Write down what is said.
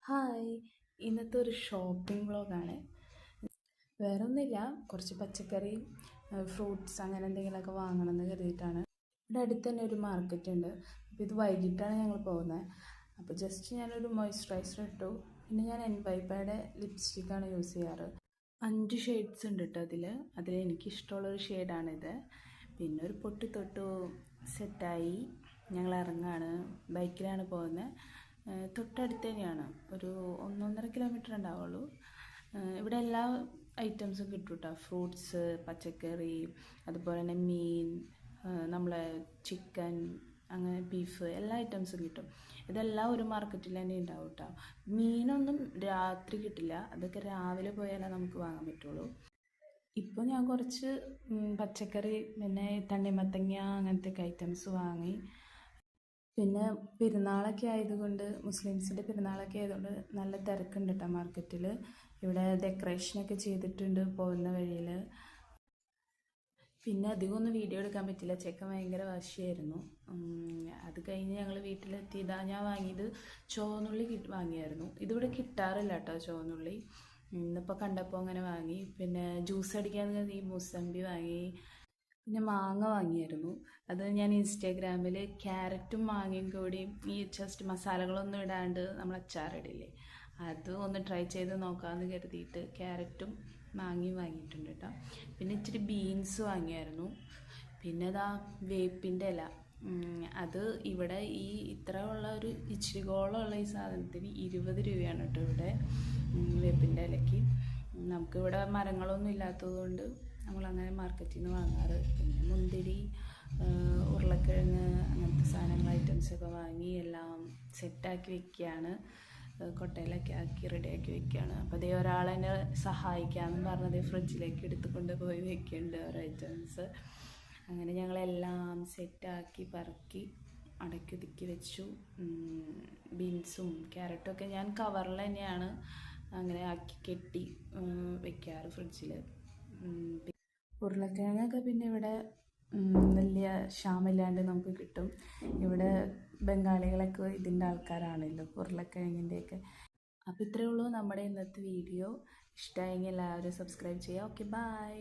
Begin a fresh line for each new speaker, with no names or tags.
Hi, ഇന്നത്തെ ഒരു shopping വ്ളോഗാണ്. വേറെ ഒന്നുമില്ല, കുറച്ച് പച്ചക്കറി, ഫ്രൂട്ട്സ് അങ്ങനെ എന്തെങ്കിലുമൊക്കെ വാങ്ങണമെന്ന് കരുതിയിട്ടാണ്. ഇവിടെ അടുത്ത് തന്നെ ഒരു മാർക്കറ്റ് ഉണ്ട്. അപ്പോൾ ഇത് വൈകിട്ടാണ് ഞങ്ങൾ പോകുന്നത്. അപ്പോൾ ജസ്റ്റ് ഞാനൊരു മോയ്സ്ചറൈസർ ഇട്ടു. പിന്നെ ഞാൻ എൻവൈപ്പയുടെ ലിപ്സ്റ്റിക്കാണ് യൂസ് ചെയ്യാറ്. 5 ഷെയ്ഡ്സ് ഉണ്ട് കേട്ടോ അതിൽ എനിക്കിഷ്ടമുള്ളൊരു ഷെയ്ഡാണിത്. പിന്നെ ഒരു പൊട്ടി തൊട്ടു സെറ്റായി ഞങ്ങൾ ഇറങ്ങാണ്. ബൈക്കിലാണ് പോകുന്നത്. തൊട്ടടുത്ത് തന്നെയാണ്, ഒരു 1-1.5 കിലോമീറ്റർ ഉണ്ടാവുള്ളൂ. ഇവിടെ എല്ലാ ഐറ്റംസും കിട്ടും കേട്ടോ. ഫ്രൂട്ട്സ്, പച്ചക്കറി, അതുപോലെ തന്നെ മീൻ, നമ്മളെ ചിക്കൻ, അങ്ങനെ ബീഫ്, എല്ലാ ഐറ്റംസും കിട്ടും. ഇതെല്ലാം ഒരു മാർക്കറ്റിൽ തന്നെ ഉണ്ടാവും കേട്ടോ. മീനൊന്നും രാത്രി കിട്ടില്ല, അതൊക്കെ രാവിലെ പോയാലേ നമുക്ക് വാങ്ങാൻ പറ്റുള്ളൂ. ഇപ്പോൾ ഞാൻ കുറച്ച് പച്ചക്കറി, പിന്നെ തണ്ണിമത്തങ്ങ അങ്ങനത്തെ ഐറ്റംസ് വാങ്ങി. പിന്നെ പെരുന്നാളൊക്കെ ആയതുകൊണ്ട്, മുസ്ലിംസിൻ്റെ പെരുന്നാളൊക്കെ ആയതുകൊണ്ട് നല്ല തിരക്കുണ്ട് കേട്ടോ മാർക്കറ്റിൽ. ഇവിടെ ഡെക്കറേഷനൊക്കെ ചെയ്തിട്ടുണ്ട് പോകുന്ന വഴിയിൽ. പിന്നെ അധികമൊന്നും വീഡിയോ എടുക്കാൻ പറ്റില്ല, ചെക്കൻ ഭയങ്കര വാശിയായിരുന്നു. അത് കഴിഞ്ഞ് ഞങ്ങൾ വീട്ടിലെത്തി. ഞാൻ വാങ്ങിയത് ചുവന്നുള്ളി വാങ്ങിയായിരുന്നു. ഇതിവിടെ കിട്ടാറില്ല കേട്ടോ ചുവന്നുള്ളി. ഇന്നിപ്പോൾ കണ്ടപ്പോൾ അങ്ങനെ വാങ്ങി. പിന്നെ ജ്യൂസ് അടിക്കാൻ ഈ മുസമ്പി വാങ്ങി. പിന്നെ മാങ്ങ വാങ്ങിയായിരുന്നു. അത് ഞാൻ ഇൻസ്റ്റാഗ്രാമിൽ ക്യാരറ്റും മാങ്ങയും കൂടി ഈ ജസ്റ്റ് മസാലകളൊന്നും ഇടാണ്ട് നമ്മൾ അച്ചാറിടില്ലേ, അത് ഒന്ന് ട്രൈ ചെയ്ത് നോക്കാമെന്ന് കരുതിയിട്ട് ക്യാരറ്റും മാങ്ങയും വാങ്ങിയിട്ടുണ്ട് കേട്ടോ. പിന്നെ ഇച്ചിരി ബീൻസ് വാങ്ങിയായിരുന്നു. പിന്നെ വേപ്പിൻ്റെ ഇല, അത് ഇവിടെ ഈ ഇത്ര ഉള്ള ഒരു ഇച്ചിരി ഗോളമുള്ള ഈ സാധനത്തിന് 20 രൂപയാണ് കേട്ടോ ഇവിടെ വേപ്പിൻ്റെ ഇലയ്ക്ക്. നമുക്കിവിടെ മരങ്ങളൊന്നും ഇല്ലാത്തത് കൊണ്ട് നമ്മളങ്ങനെ മാർക്കറ്റിൽ നിന്ന് വാങ്ങാറ്. പിന്നെ മുന്തിരി, ഉരുളക്കിഴങ്ങ്, അങ്ങനത്തെ സാധനങ്ങൾ ഐറ്റംസൊക്കെ വാങ്ങി എല്ലാം സെറ്റാക്കി വെക്കുകയാണ്. കൊട്ടയിലൊക്കെ ആക്കി റെഡിയാക്കി വെക്കുകയാണ്. അപ്പോൾ അതേ ഒരാളെന്നെ സഹായിക്കാമെന്ന് പറഞ്ഞത് ഫ്രിഡ്ജിലേക്ക് എടുത്തുകൊണ്ട് പോയി വെക്കുന്നുണ്ട് ഓരോ ഐറ്റംസ്. അങ്ങനെ ഞങ്ങളെല്ലാം സെറ്റാക്കി പറക്കി അടക്കി വെച്ചു. ബീൻസും ക്യാരറ്റും ഒക്കെ ഞാൻ കവറിൽ തന്നെയാണ് അങ്ങനെ ആക്കി കെട്ടി വെക്കാറ് ഫ്രിഡ്ജിൽ. ഉരുളക്കിഴങ്ങൊക്കെ പിന്നെ ഇവിടെ വലിയ ക്ഷാമമില്ലാണ്ട് നമുക്ക് കിട്ടും. ഇവിടെ ബംഗാളികളൊക്കെ ഇതിൻ്റെ ആൾക്കാരാണല്ലോ, ഉരുളക്കിഴങ്ങിൻ്റെയൊക്കെ. അപ്പോൾ ഇത്രയേ ഉള്ളൂ നമ്മുടെ ഇന്നത്തെ വീഡിയോ. ഇഷ്ടമായെങ്കിൽ എല്ലാവരും സബ്സ്ക്രൈബ് ചെയ്യുക. Okay, by.